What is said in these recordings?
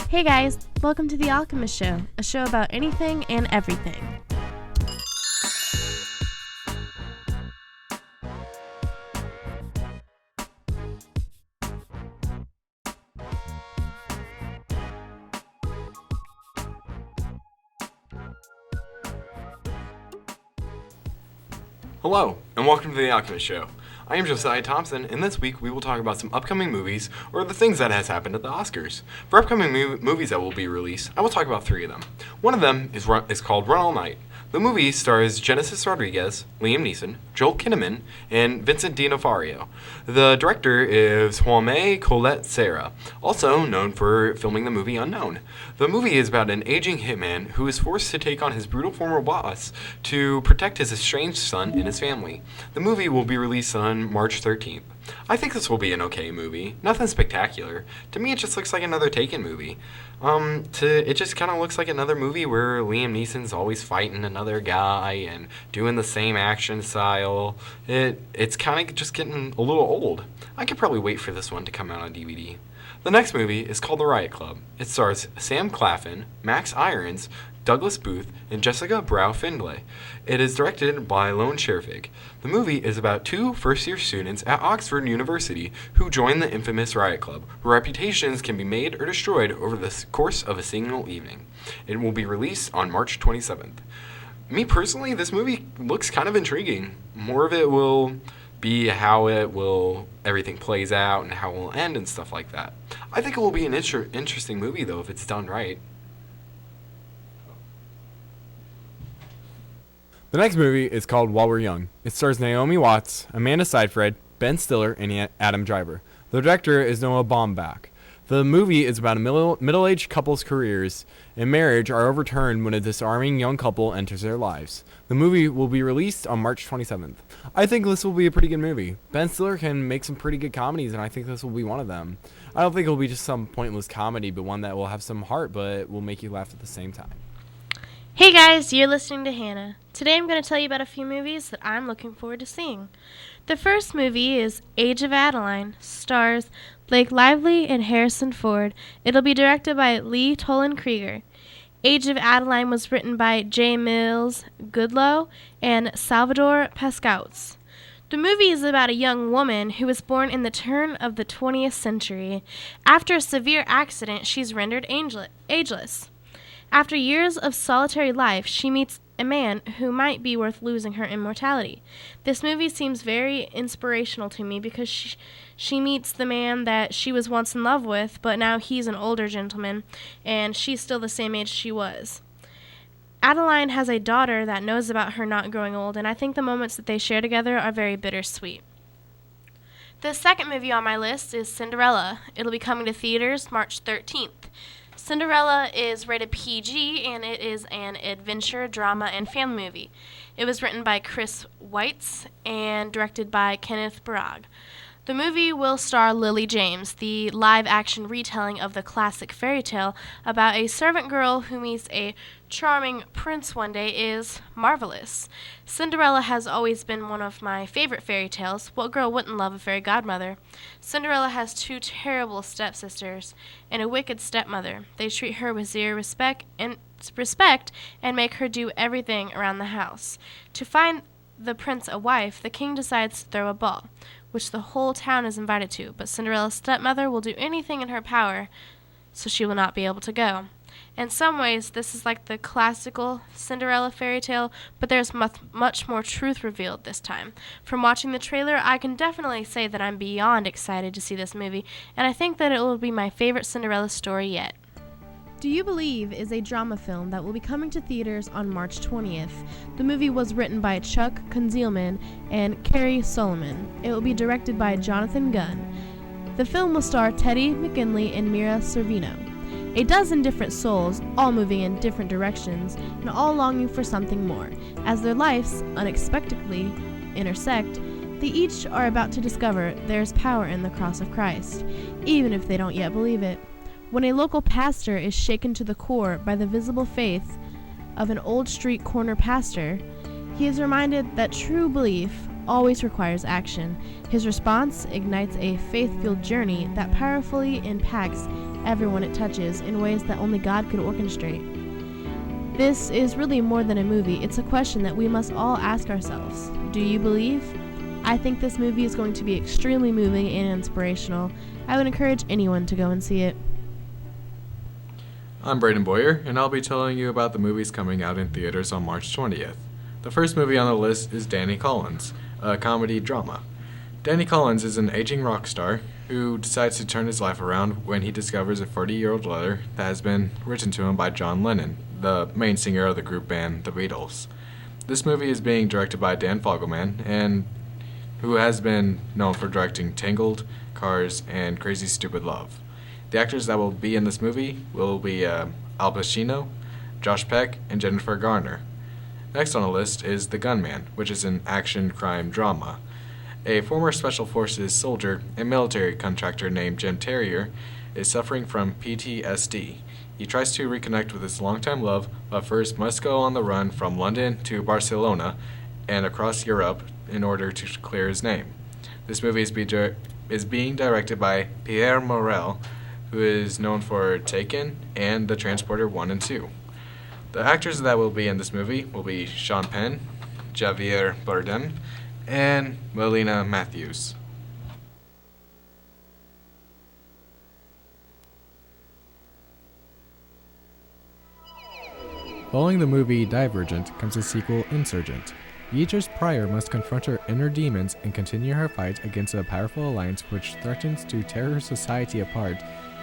Hey guys, welcome to the Alchemist Show, a show about anything and everything. Hello, and welcome to the Alchemist Show. I am Josiah Thompson, and this week we will talk about some upcoming movies or the things that has happened at the Oscars. For upcoming movies that will be released, I will talk about 3 of them. One of them is called Run All Night. The movie stars Genesis Rodriguez, Liam Neeson, Joel Kinnaman, and Vincent D'Onofrio. The director is Jaume Collet Serra, also known for filming the movie Unknown. The movie is about an aging hitman who is forced to take on his brutal former boss to protect his estranged son and his family. The movie will be released on March 13th. I think this will be an okay movie. Nothing spectacular. To me, it just looks like another Taken movie. It just kind of looks like another movie where Liam Neeson's always fighting another guy and doing the same action style. It's kind of just getting a little old. I could probably wait for this one to come out on DVD. The next movie is called The Riot Club. It stars Sam Claflin, Max Irons, Douglas Booth, and Jessica Brow Findlay. It is directed by Lone Scherfig. The movie is about 2 first-year students at Oxford University who join the infamous Riot Club, where reputations can be made or destroyed over the course of a single evening. It will be released on March 27th. Me personally, this movie looks kind of intriguing. More of it will be how everything plays out and how it will end and stuff like that. I think it will be an interesting movie, though, if it's done right. The next movie is called While We're Young. It stars Naomi Watts, Amanda Seyfried, Ben Stiller, and Adam Driver. The director is Noah Baumbach. The movie is about a middle-aged couple's careers and marriage are overturned when a disarming young couple enters their lives. The movie will be released on March 27th. I think this will be a pretty good movie. Ben Stiller can make some pretty good comedies, and I think this will be one of them. I don't think it will be just some pointless comedy, but one that will have some heart, but will make you laugh at the same time. Hey guys, you're listening to Hannah. Today I'm going to tell you about a few movies that I'm looking forward to seeing. The first movie is Age of Adeline, stars Blake Lively and Harrison Ford. It'll be directed by Lee Toland Krieger. Age of Adeline was written by J. Mills Goodloe and Salvador Pascauts. The movie is about a young woman who was born in the turn of the 20th century. After a severe accident, she's rendered ageless. After years of solitary life, she meets a man who might be worth losing her immortality. This movie seems very inspirational to me because she meets the man that she was once in love with, but now he's an older gentleman, and she's still the same age she was. Adeline has a daughter that knows about her not growing old, and I think the moments that they share together are very bittersweet. The second movie on my list is Cinderella. It'll be coming to theaters March 13th. Cinderella is rated PG, and it is an adventure, drama, and family movie. It was written by Chris Weitz and directed by Kenneth Branagh. The movie will star Lily James, the live-action retelling of the classic fairy tale about a servant girl who meets a charming prince one day is marvelous. Cinderella has always been one of my favorite fairy tales. What girl wouldn't love a fairy godmother? Cinderella has 2 terrible stepsisters and a wicked stepmother. They treat her with zero respect and make her do everything around the house. To find the prince a wife, the king decides to throw a ball, which the whole town is invited to, but Cinderella's stepmother will do anything in her power so she will not be able to go. In some ways, this is like the classical Cinderella fairy tale, but there's much more truth revealed this time. From watching the trailer, I can definitely say that I'm beyond excited to see this movie, and I think that it will be my favorite Cinderella story yet. Do You Believe is a drama film that will be coming to theaters on March 20th. The movie was written by Chuck Konzelman and Carrie Solomon. It will be directed by Jonathan Gunn. The film will star Teddy McKinley and Mira Sorvino. A dozen different souls, all moving in different directions, and all longing for something more. As their lives unexpectedly intersect, they each are about to discover there's power in the cross of Christ, even if they don't yet believe it. When a local pastor is shaken to the core by the visible faith of an old street corner pastor, he is reminded that true belief always requires action. His response ignites a faith-filled journey that powerfully impacts everyone it touches in ways that only God could orchestrate. This is really more than a movie. It's a question that we must all ask ourselves. Do you believe? I think this movie is going to be extremely moving and inspirational. I would encourage anyone to go and see it. I'm Braden Boyer, and I'll be telling you about the movies coming out in theaters on March 20th. The first movie on the list is Danny Collins, a comedy drama. Danny Collins is an aging rock star who decides to turn his life around when he discovers a 40-year-old letter that has been written to him by John Lennon, the main singer of the group band The Beatles. This movie is being directed by Dan Fogelman, and who has been known for directing Tangled, Cars, and Crazy Stupid Love. The actors that will be in this movie will be Al Pacino, Josh Peck, and Jennifer Garner. Next on the list is The Gunman, which is an action crime drama. A former Special Forces soldier and military contractor named Jim Terrier is suffering from PTSD. He tries to reconnect with his longtime love, but first must go on the run from London to Barcelona and across Europe in order to clear his name. This movie is being directed by Pierre Morel, who is known for Taken and The Transporter 1 and 2. The actors that will be in this movie will be Sean Penn, Javier Bardem, and Melina Matthews. Following the movie Divergent comes the sequel Insurgent. Beatrice Pryor must confront her inner demons and continue her fight against a powerful alliance which threatens to tear her society apart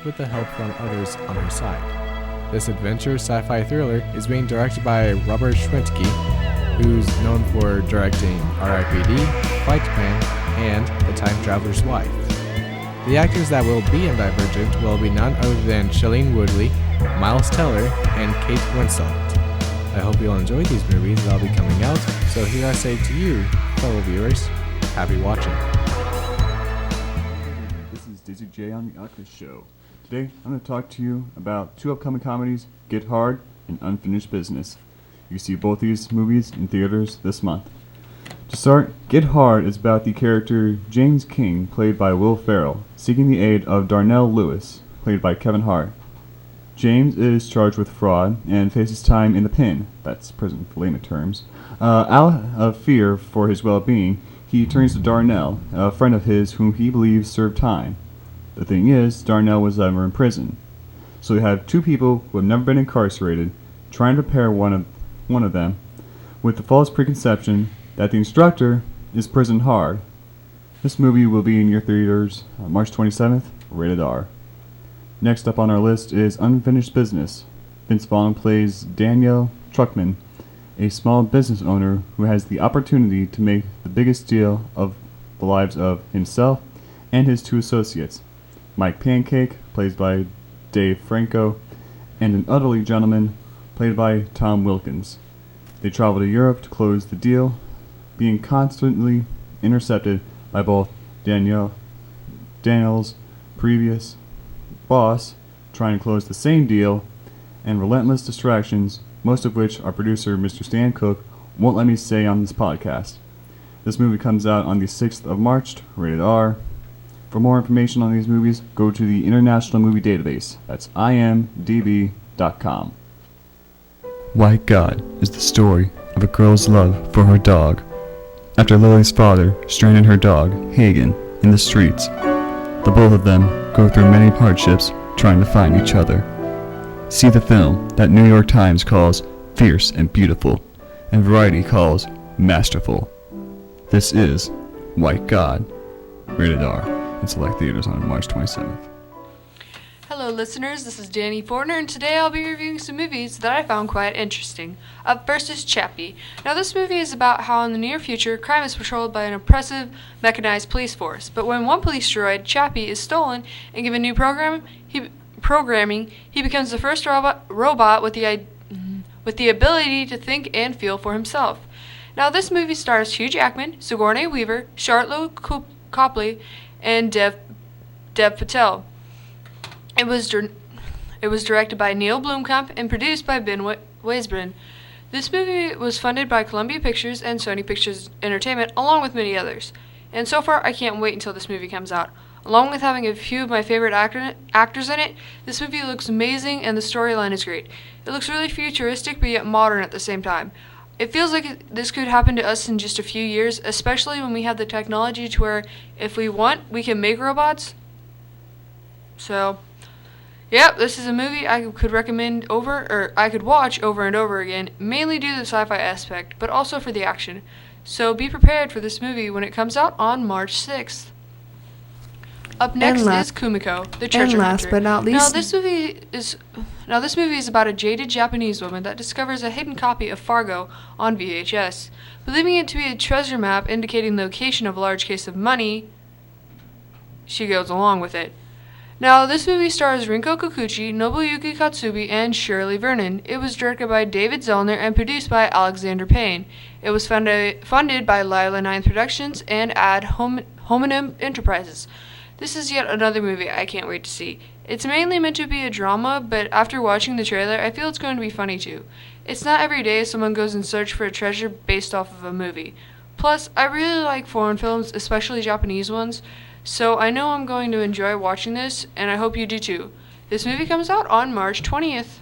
with the help from others on her side. This adventure sci-fi thriller is being directed by Robert Schwentke, who's known for directing R.I.P.D., Fight Plan, and The Time Traveler's Wife. The actors that will be in Divergent will be none other than Shailene Woodley, Miles Teller, and Kate Winslet. I hope you'll enjoy these movies that'll be coming out, so here I say to you, fellow viewers, happy watching. This is Dizzy J on the Alchemist Show. Today, I'm going to talk to you about two upcoming comedies, Get Hard and Unfinished Business. You can see both these movies in theaters this month. To start, Get Hard is about the character James King, played by Will Ferrell, seeking the aid of Darnell Lewis, played by Kevin Hart. James is charged with fraud and faces time in the pen, that's prison for layman terms. Out of fear for his well-being, he turns to Darnell, a friend of his whom he believes served time. The thing is, Darnell was never in prison. So we have two people who have never been incarcerated trying to prepare one of them with the false preconception that the instructor is prison hard. This movie will be in your theaters on March 27th, rated R. Next up on our list is Unfinished Business. Vince Vaughn plays Daniel Truckman, a small business owner who has the opportunity to make the biggest deal of the lives of himself and his two associates, Mike Pancake, played by Dave Franco, and an elderly gentleman, played by Tom Wilkins. They travel to Europe to close the deal, being constantly intercepted by both Daniel's previous boss, trying to close the same deal, and relentless distractions, most of which our producer, Mr. Stan Cook, won't let me say on this podcast. This movie comes out on the 6th of March, rated R. For more information on these movies, go to the International Movie Database. That's imdb.com. White God is the story of a girl's love for her dog. After Lily's father stranded her dog, Hagen, in the streets, the both of them go through many hardships trying to find each other. See the film that New York Times calls fierce and beautiful, and Variety calls masterful. This is White God, rated R, in select theaters on March 27th. Hello listeners, this is Danny Fortner, and today I'll be reviewing some movies that I found quite interesting. Up first is Chappie. Now this movie is about how in the near future, crime is patrolled by an oppressive, mechanized police force. But when one police droid, Chappie, is stolen and given new programming, he becomes the first robot with the ability to think and feel for himself. Now this movie stars Hugh Jackman, Sigourney Weaver, Charlotte Copley, and Dev Patel. It was directed by Neil Blomkamp and produced by Ben Weisbrand. This movie was funded by Columbia Pictures and Sony Pictures Entertainment, along with many others. And so far, I can't wait until this movie comes out. Along with having a few of my favorite actors in it, this movie looks amazing and the storyline is great. It looks really futuristic but yet modern at the same time. It feels like this could happen to us in just a few years, especially when we have the technology to where if we want, we can make robots. So, yep, this is a movie I could I could watch over and over again, mainly due to the sci-fi aspect, but also for the action. So be prepared for this movie when it comes out on March 6th. Up next is Kumiko, the treasure hunter. But not least, Now this movie is about a jaded Japanese woman that discovers a hidden copy of Fargo on VHS. Believing it to be a treasure map indicating the location of a large case of money, she goes along with it. Now, this movie stars Rinko Kikuchi, Nobuyuki Katsubi, and Shirley Vernon. It was directed by David Zellner and produced by Alexander Payne. It was funded by Lila 9 Productions and Ad Hominem Enterprises. This is yet another movie I can't wait to see. It's mainly meant to be a drama, but after watching the trailer, I feel it's going to be funny too. It's not every day someone goes in search for a treasure based off of a movie. Plus, I really like foreign films, especially Japanese ones, so I know I'm going to enjoy watching this, and I hope you do too. This movie comes out on March 20th.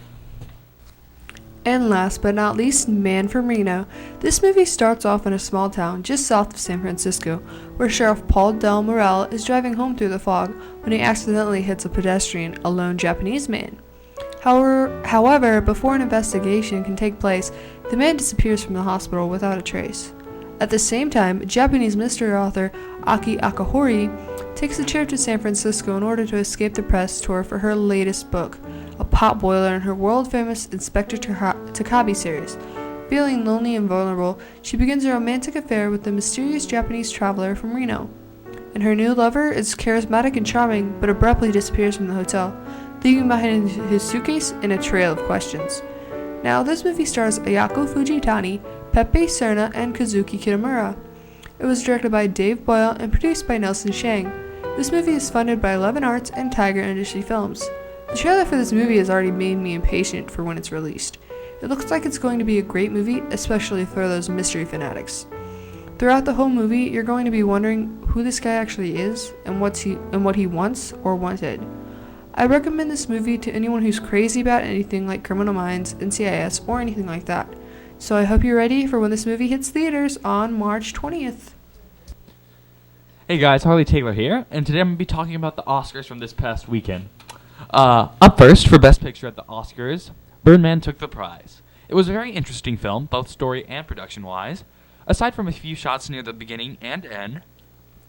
and last but not least, Man from Reno. This movie starts off in a small town just south of San Francisco, where Sheriff Paul Del Morel is driving home through the fog when he accidentally hits a pedestrian, a lone Japanese man. However, before an investigation can take place, the man disappears from the hospital without a trace. At the same time, Japanese mystery author Aki Akahori takes a trip to San Francisco in order to escape the press tour for her latest book, a potboiler in her world-famous Inspector Takabe series. Feeling lonely and vulnerable, she begins a romantic affair with the mysterious Japanese traveler from Reno. And her new lover is charismatic and charming, but abruptly disappears from the hotel, leaving behind his suitcase and a trail of questions. Now, this movie stars Ayako Fujitani, Pepe Serna, and Kazuki Kitamura. It was directed by Dave Boyle and produced by Nelson Shang. This movie is funded by 11 Arts and Tiger Industry Films. The trailer for this movie has already made me impatient for when it's released. It looks like it's going to be a great movie, especially for those mystery fanatics. Throughout the whole movie, you're going to be wondering who this guy actually is and what he wants or wanted. I recommend this movie to anyone who's crazy about anything like Criminal Minds, NCIS, or anything like that. So I hope you're ready for when this movie hits theaters on March 20th. Hey guys, Harley Taylor here, and today I'm going to be talking about the Oscars from this past weekend. Up first, for Best Picture at the Oscars, Birdman took the prize. It was a very interesting film, both story and production-wise. Aside from a few shots near the beginning and end,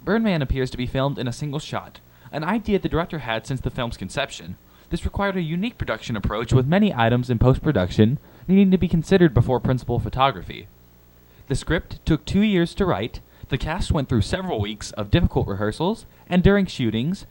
Birdman appears to be filmed in a single shot, an idea the director had since the film's conception. This required a unique production approach with many items in post-production needing to be considered before principal photography. The script took 2 years to write. The cast went through several weeks of difficult rehearsals, and during shootings,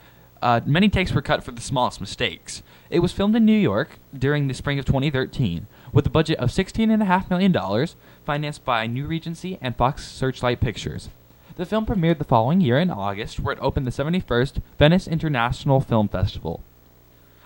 many takes were cut for the smallest mistakes. It was filmed in New York during the spring of 2013, with a budget of $16.5 million, financed by New Regency and Fox Searchlight Pictures. The film premiered the following year in August, where it opened the 71st Venice International Film Festival.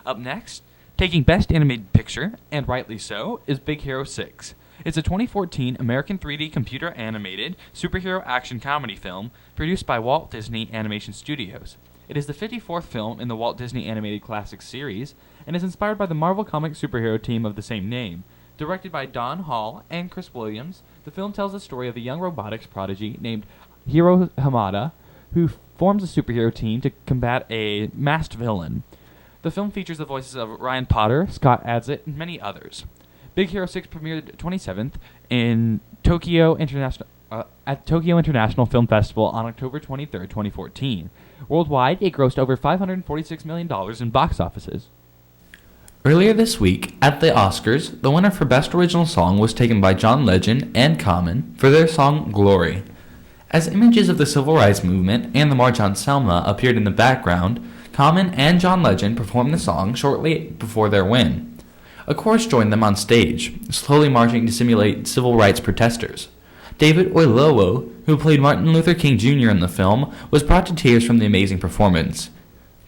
Up next, taking Best Animated Picture, and rightly so, is Big Hero 6. It's a 2014 American 3D computer-animated superhero action comedy film produced by Walt Disney Animation Studios. It is the 54th film in the Walt Disney Animated Classics series, and is inspired by the Marvel Comics superhero team of the same name. Directed by Don Hall and Chris Williams, the film tells the story of a young robotics prodigy named Hiro Hamada, who forms a superhero team to combat a masked villain. The film features the voices of Ryan Potter, Scott Adsit, and many others. Big Hero 6 premiered 27th in at Tokyo International Film Festival on October 23, 2014. Worldwide, it grossed over $546 million in box offices. Earlier this week, at the Oscars, the winner for Best Original Song was taken by John Legend and Common for their song Glory. As images of the Civil Rights Movement and the March on Selma appeared in the background, Common and John Legend performed the song shortly before their win. A chorus joined them on stage, slowly marching to simulate civil rights protesters. David Oyelowo, who played Martin Luther King Jr. in the film, was brought to tears from the amazing performance.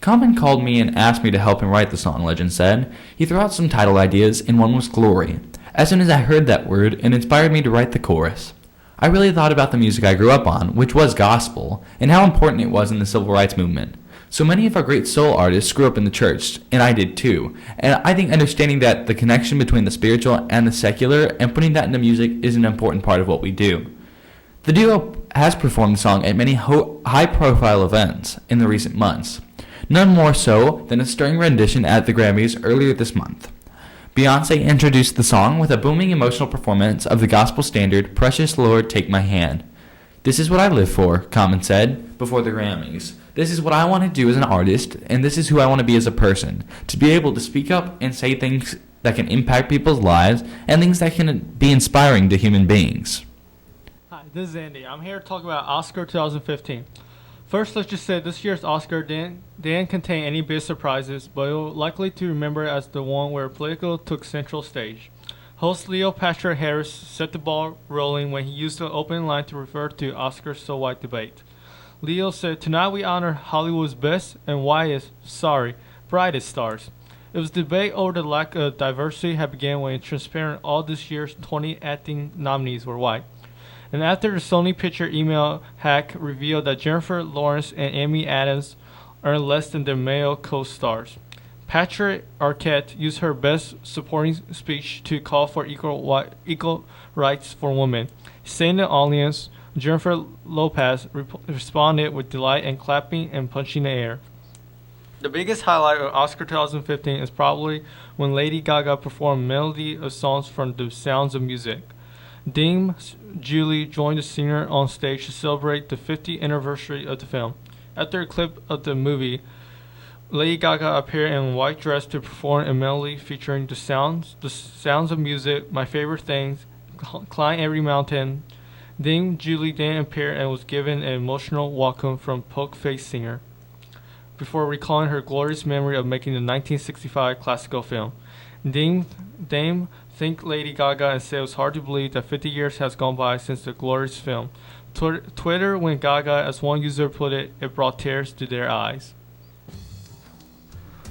Common called me and asked me to help him write the song, Legend said. He threw out some title ideas, and one was Glory. As soon as I heard that word, it inspired me to write the chorus. I really thought about the music I grew up on, which was gospel, and how important it was in the civil rights movement. So many of our great soul artists grew up in the church, and I did too. And I think understanding that the connection between the spiritual and the secular and putting that into music is an important part of what we do. The duo has performed the song at many high-profile events in the recent months, none more so than a stirring rendition at the Grammys earlier this month. Beyoncé introduced the song with a booming emotional performance of the gospel standard, Precious Lord, Take My Hand. This is what I live for, Common said before the Grammys. This is what I want to do as an artist, and this is who I want to be as a person. To be able to speak up and say things that can impact people's lives and things that can be inspiring to human beings. Hi, this is Andy. I'm here to talk about Oscar 2015. First, let's just say this year's Oscar didn't contain any big surprises, but you'll likely to remember it as the one where political took central stage. Host Leo Patrick Harris set the ball rolling when he used the opening line to refer to Oscar's So White debate. Leo said, "Tonight we honor Hollywood's best and brightest stars." It was debate over the lack of diversity had began when transparent all this year's 20 acting nominees were white. And after the Sony Picture email hack revealed that Jennifer Lawrence and Amy Adams earned less than their male co-stars. Patrick Arquette used her best supporting speech to call for equal rights for women. Saying the audience, Jennifer Lopez responded with delight and clapping and punching the air. The biggest highlight of Oscar 2015 is probably when Lady Gaga performed melody of songs from The Sounds of Music. Dame Julie joined the singer on stage to celebrate the 50th anniversary of the film. After a clip of the movie, Lady Gaga appeared in a white dress to perform a melody featuring the sounds of music, My Favorite Things, Climb Every Mountain. Dame Julie then appeared and was given an emotional welcome from Poke Face singer, before recalling her glorious memory of making the 1965 classical film. Dame thanked Lady Gaga and said it was hard to believe that 50 years has gone by since the glorious film. Twitter, when Gaga, as one user put it, it brought tears to their eyes.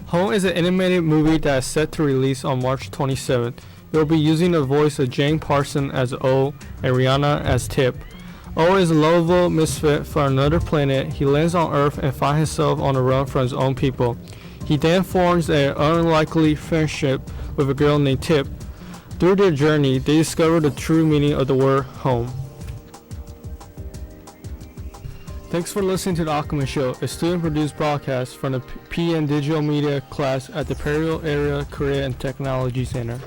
Home is an animated movie that is set to release on March 27th. It will be using the voice of Jane Parsons as O and Rihanna as Tip. O is a lovable misfit from another planet. He lands on Earth and finds himself on the run from his own people. He then forms an unlikely friendship with a girl named Tip. Through their journey, they discover the true meaning of the word home. Thanks for listening to The Alchemist Show, a student-produced broadcast from the PN Digital Media class at the Perryville Area Career and Technology Center.